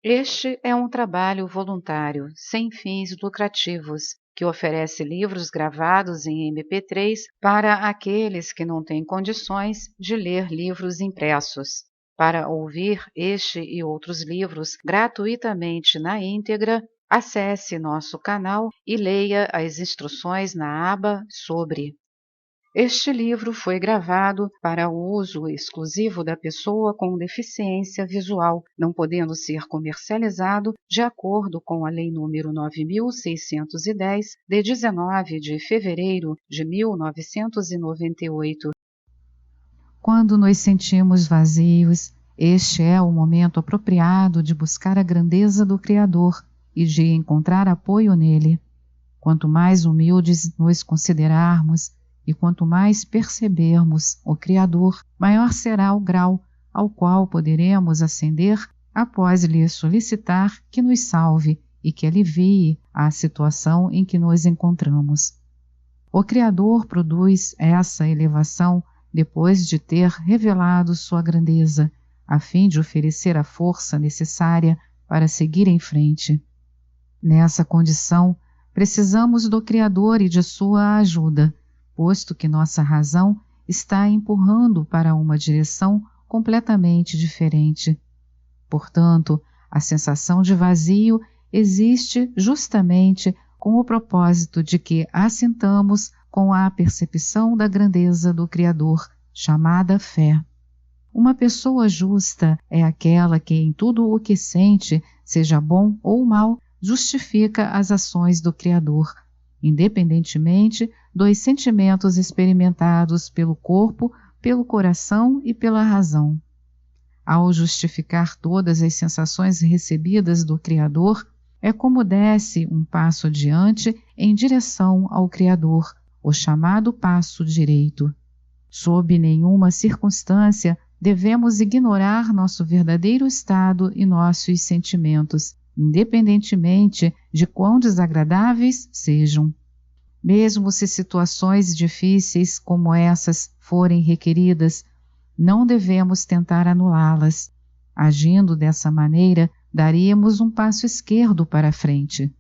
Este é um trabalho voluntário, sem fins lucrativos, que oferece livros gravados em MP3 para aqueles que não têm condições de ler livros impressos. Para ouvir este e outros livros gratuitamente na íntegra, acesse nosso canal e leia as instruções na aba Sobre. Este livro foi gravado para o uso exclusivo da pessoa com deficiência visual, não podendo ser comercializado de acordo com a Lei nº 9.610, de 19 de fevereiro de 1998. Quando nos sentimos vazios, este é o momento apropriado de buscar a grandeza do Criador e de encontrar apoio nele. Quanto mais humildes nos considerarmos, e quanto mais percebermos o Criador, maior será o grau ao qual poderemos ascender após lhe solicitar que nos salve e que alivie a situação em que nos encontramos. O Criador produz essa elevação depois de ter revelado sua grandeza, a fim de oferecer a força necessária para seguir em frente. Nessa condição, precisamos do Criador e de sua ajuda, posto que nossa razão está empurrando para uma direção completamente diferente. Portanto, a sensação de vazio existe justamente com o propósito de que assintamos com a percepção da grandeza do Criador, chamada fé. Uma pessoa justa é aquela que em tudo o que sente, seja bom ou mal, justifica as ações do Criador, independentemente dos sentimentos experimentados pelo corpo, pelo coração e pela razão. Ao justificar todas as sensações recebidas do Criador, é como desce um passo adiante em direção ao Criador, o chamado passo direito. Sob nenhuma circunstância devemos ignorar nosso verdadeiro estado e nossos sentimentos, independentemente de quão desagradáveis sejam. Mesmo se situações difíceis como essas forem requeridas, não devemos tentar anulá-las. Agindo dessa maneira, daríamos um passo esquerdo para a frente.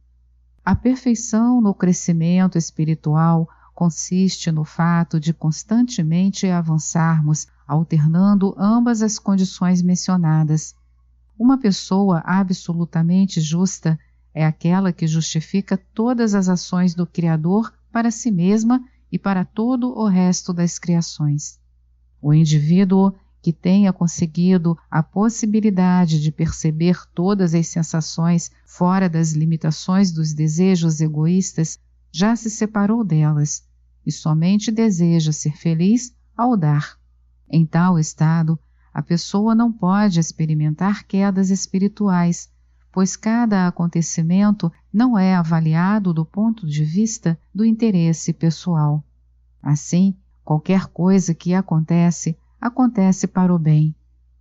A perfeição no crescimento espiritual consiste no fato de constantemente avançarmos, alternando ambas as condições mencionadas. Uma pessoa absolutamente justa é aquela que justifica todas as ações do Criador para si mesma e para todo o resto das criações. O indivíduo que tenha conseguido a possibilidade de perceber todas as sensações fora das limitações dos desejos egoístas já se separou delas e somente deseja ser feliz ao dar. Em tal estado, a pessoa não pode experimentar quedas espirituais, pois cada acontecimento não é avaliado do ponto de vista do interesse pessoal. Assim, qualquer coisa que acontece, acontece para o bem.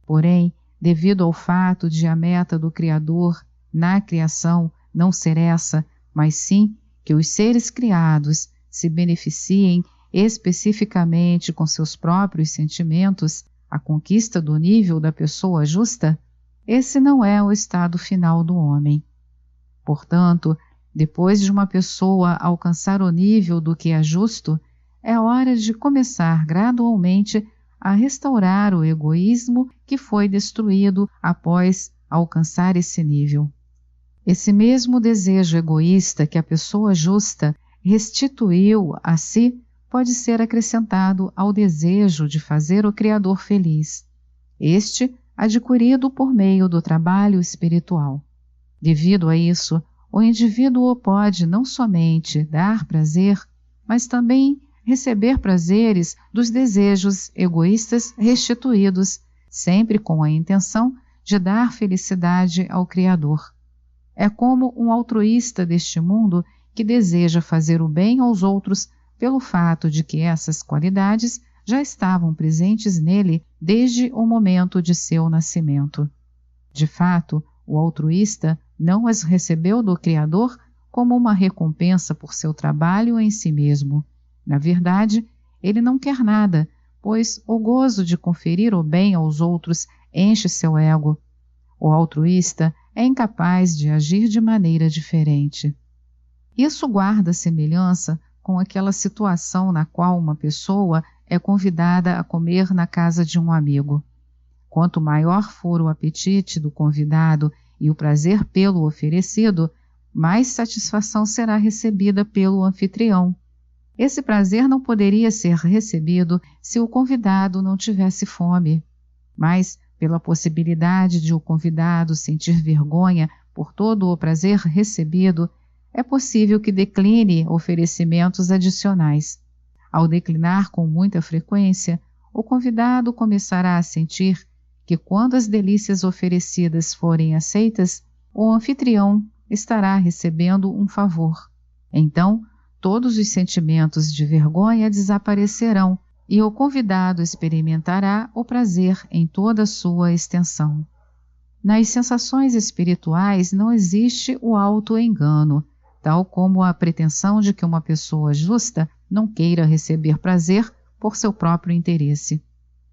Porém, devido ao fato de a meta do Criador na criação não ser essa, mas sim que os seres criados se beneficiem especificamente com seus próprios sentimentos, a conquista do nível da pessoa justa, esse não é o estado final do homem. Portanto, depois de uma pessoa alcançar o nível do que é justo, é hora de começar gradualmente a restaurar o egoísmo que foi destruído após alcançar esse nível. Esse mesmo desejo egoísta que a pessoa justa restituiu a si pode ser acrescentado ao desejo de fazer o Criador feliz, este adquirido por meio do trabalho espiritual. Devido a isso, o indivíduo pode não somente dar prazer, mas também receber prazeres dos desejos egoístas restituídos, sempre com a intenção de dar felicidade ao Criador. É como um altruísta deste mundo que deseja fazer o bem aos outros pelo fato de que essas qualidades já estavam presentes nele desde o momento de seu nascimento. De fato, o altruísta não as recebeu do Criador como uma recompensa por seu trabalho em si mesmo. Na verdade, ele não quer nada, pois o gozo de conferir o bem aos outros enche seu ego. O altruísta é incapaz de agir de maneira diferente. Isso guarda semelhança com aquela situação na qual uma pessoa é convidada a comer na casa de um amigo. Quanto maior for o apetite do convidado e o prazer pelo oferecido, mais satisfação será recebida pelo anfitrião. Esse prazer não poderia ser recebido se o convidado não tivesse fome, mas, pela possibilidade de o convidado sentir vergonha por todo o prazer recebido, é possível que decline oferecimentos adicionais. Ao declinar com muita frequência, o convidado começará a sentir que, quando as delícias oferecidas forem aceitas, o anfitrião estará recebendo um favor. Então, todos os sentimentos de vergonha desaparecerão e o convidado experimentará o prazer em toda a sua extensão. Nas sensações espirituais não existe o auto-engano, tal como a pretensão de que uma pessoa justa não queira receber prazer por seu próprio interesse.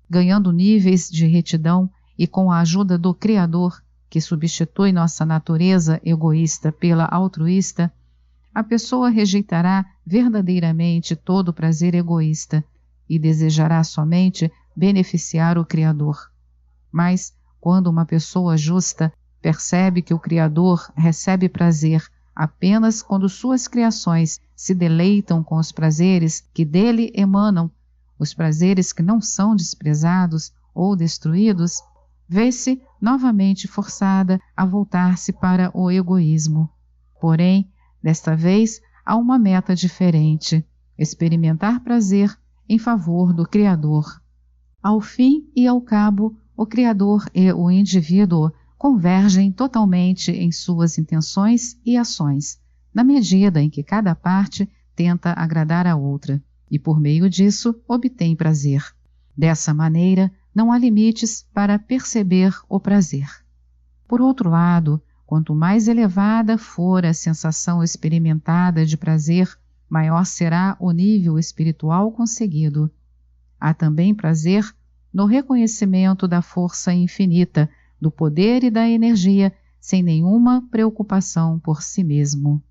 Ganhando níveis de retidão e com a ajuda do Criador, que substitui nossa natureza egoísta pela altruísta, a pessoa rejeitará verdadeiramente todo o prazer egoísta e desejará somente beneficiar o Criador. Mas, quando uma pessoa justa percebe que o Criador recebe prazer apenas quando suas criações se deleitam com os prazeres que dele emanam, os prazeres que não são desprezados ou destruídos, vê-se novamente forçada a voltar-se para o egoísmo. Porém, desta vez há uma meta diferente: experimentar prazer em favor do Criador. Ao fim e ao cabo, o Criador e o indivíduo convergem totalmente em suas intenções e ações, na medida em que cada parte tenta agradar a outra, e por meio disso obtém prazer. Dessa maneira, não há limites para perceber o prazer. Por outro lado, quanto mais elevada for a sensação experimentada de prazer, maior será o nível espiritual conseguido. Há também prazer no reconhecimento da força infinita, do poder e da energia, sem nenhuma preocupação por si mesmo.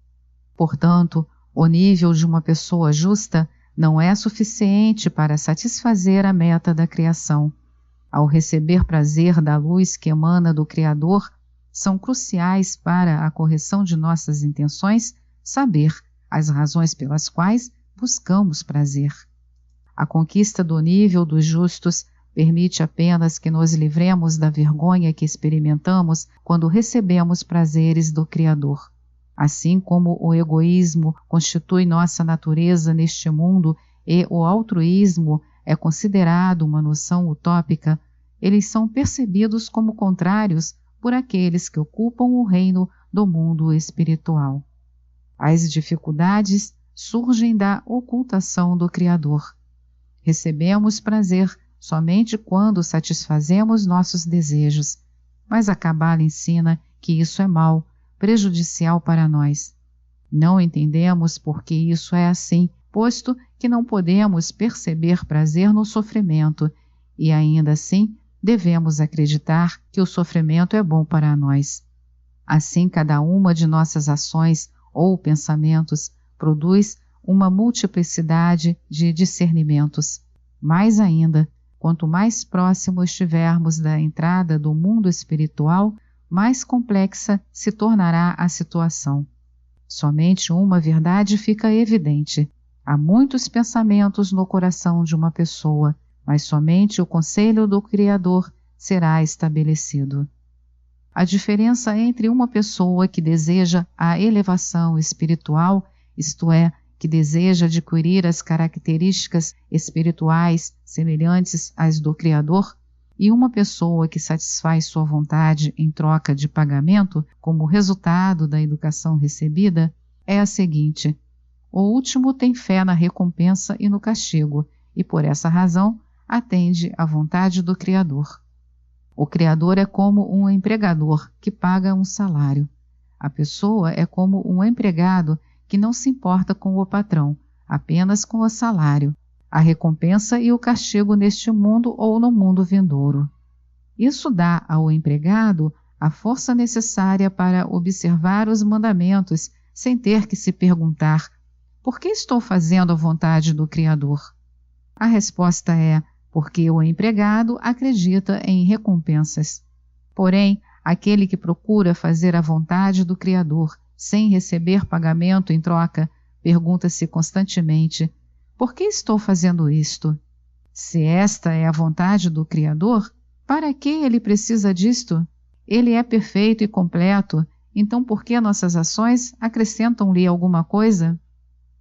Portanto, o nível de uma pessoa justa não é suficiente para satisfazer a meta da criação. Ao receber prazer da luz que emana do Criador, são cruciais para a correção de nossas intenções saber as razões pelas quais buscamos prazer. A conquista do nível dos justos permite apenas que nos livremos da vergonha que experimentamos quando recebemos prazeres do Criador. Assim como o egoísmo constitui nossa natureza neste mundo e o altruísmo é considerado uma noção utópica, eles são percebidos como contrários por aqueles que ocupam o reino do mundo espiritual. As dificuldades surgem da ocultação do Criador. Recebemos prazer somente quando satisfazemos nossos desejos, mas a Cabala ensina que isso é mau, prejudicial para nós. Não entendemos por que isso é assim, posto que não podemos perceber prazer no sofrimento, e ainda assim devemos acreditar que o sofrimento é bom para nós. Assim, cada uma de nossas ações ou pensamentos produz uma multiplicidade de discernimentos. Mais ainda, quanto mais próximo estivermos da entrada do mundo espiritual, mais complexa se tornará a situação. Somente uma verdade fica evidente: há muitos pensamentos no coração de uma pessoa, mas somente o conselho do Criador será estabelecido. A diferença entre uma pessoa que deseja a elevação espiritual, isto é, que deseja adquirir as características espirituais semelhantes às do Criador, e uma pessoa que satisfaz sua vontade em troca de pagamento, como resultado da educação recebida, é a seguinte: o último tem fé na recompensa e no castigo, e por essa razão atende à vontade do Criador. O Criador é como um empregador que paga um salário. A pessoa é como um empregado que não se importa com o patrão, apenas com o salário, a recompensa e o castigo neste mundo ou no mundo vindouro. Isso dá ao empregado a força necessária para observar os mandamentos sem ter que se perguntar: por que estou fazendo a vontade do Criador? A resposta é: porque o empregado acredita em recompensas. Porém, aquele que procura fazer a vontade do Criador sem receber pagamento em troca, pergunta-se constantemente: por que estou fazendo isto? Se esta é a vontade do Criador, para que ele precisa disto? Ele é perfeito e completo, então por que nossas ações acrescentam-lhe alguma coisa?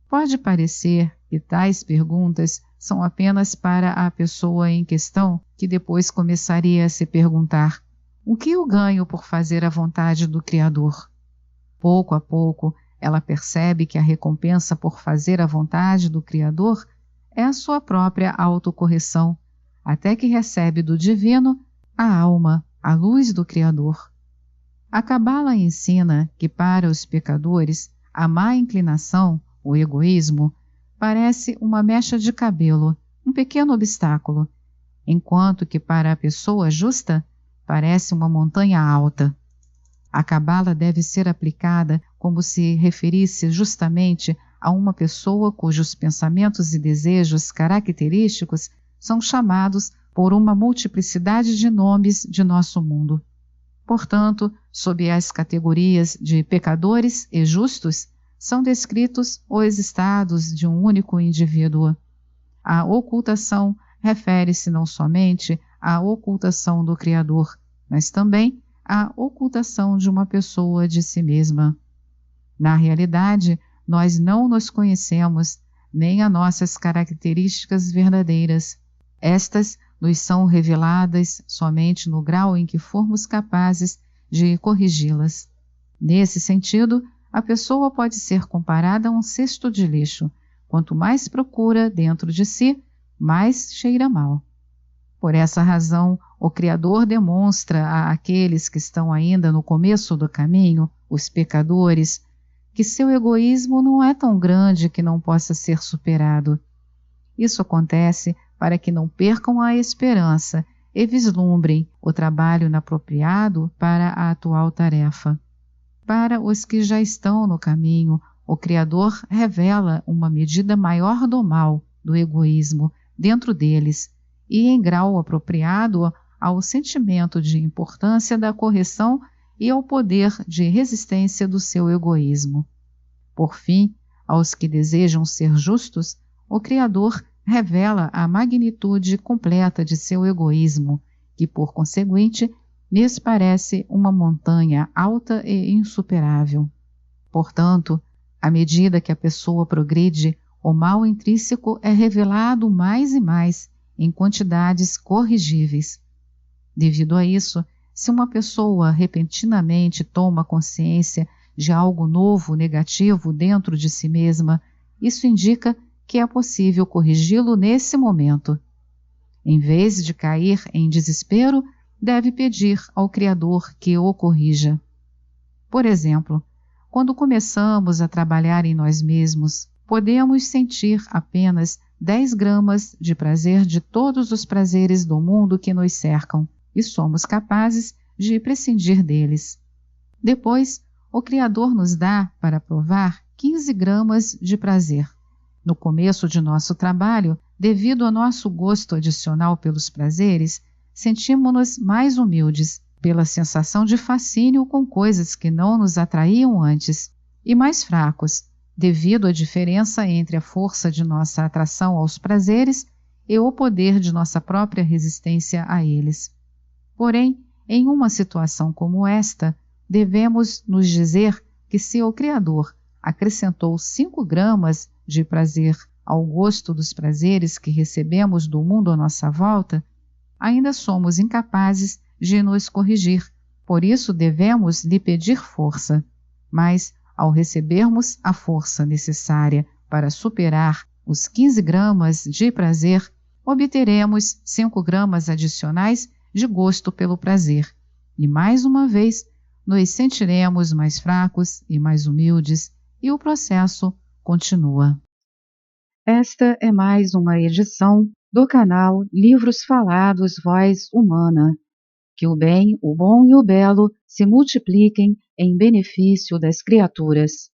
Pode parecer que tais perguntas são apenas para a pessoa em questão, que depois começaria a se perguntar: o que eu ganho por fazer a vontade do Criador? Pouco a pouco, ela percebe que a recompensa por fazer a vontade do Criador é a sua própria autocorreção, até que recebe do divino a alma, a luz do Criador. A Cabala ensina que para os pecadores a má inclinação, o egoísmo, parece uma mecha de cabelo, um pequeno obstáculo, enquanto que para a pessoa justa parece uma montanha alta. A Cabala deve ser aplicada como se referisse justamente a uma pessoa cujos pensamentos e desejos característicos são chamados por uma multiplicidade de nomes de nosso mundo. Portanto, sob as categorias de pecadores e justos, são descritos os estados de um único indivíduo. A ocultação refere-se não somente à ocultação do Criador, mas também à ocultação de uma pessoa de si mesma. Na realidade, nós não nos conhecemos, nem as nossas características verdadeiras. Estas nos são reveladas somente no grau em que formos capazes de corrigi-las. Nesse sentido, a pessoa pode ser comparada a um cesto de lixo. Quanto mais procura dentro de si, mais cheira mal. Por essa razão, o Criador demonstra àqueles que estão ainda no começo do caminho, os pecadores, que seu egoísmo não é tão grande que não possa ser superado. Isso acontece para que não percam a esperança e vislumbrem o trabalho inapropriado para a atual tarefa. Para os que já estão no caminho, o Criador revela uma medida maior do mal, do egoísmo, dentro deles, e em grau apropriado ao sentimento de importância da correção e ao poder de resistência do seu egoísmo. Por fim, aos que desejam ser justos, o Criador revela a magnitude completa de seu egoísmo, que, por conseguinte, lhes parece uma montanha alta e insuperável. Portanto, à medida que a pessoa progride, o mal intrínseco é revelado mais e mais, em quantidades corrigíveis. Devido a isso, se uma pessoa repentinamente toma consciência de algo novo negativo dentro de si mesma, isso indica que é possível corrigi-lo nesse momento. Em vez de cair em desespero, deve pedir ao Criador que o corrija. Por exemplo, quando começamos a trabalhar em nós mesmos, podemos sentir apenas 10 gramas de prazer de todos os prazeres do mundo que nos cercam, e somos capazes de prescindir deles. Depois, o Criador nos dá para provar 15 gramas de prazer. No começo de nosso trabalho, devido ao nosso gosto adicional pelos prazeres, sentimos-nos mais humildes, pela sensação de fascínio com coisas que não nos atraíam antes, e mais fracos, devido à diferença entre a força de nossa atração aos prazeres e o poder de nossa própria resistência a eles. Porém, em uma situação como esta, devemos nos dizer que se o Criador acrescentou 5 gramas de prazer ao gosto dos prazeres que recebemos do mundo à nossa volta, ainda somos incapazes de nos corrigir, por isso devemos lhe pedir força. Mas, ao recebermos a força necessária para superar os 15 gramas de prazer, obteremos 5 gramas adicionais de gosto pelo prazer, e mais uma vez nos sentiremos mais fracos e mais humildes, e o processo continua. Esta é mais uma edição do canal Livros Falados Voz Humana. que o bem, o bom e o belo se multipliquem em benefício das criaturas.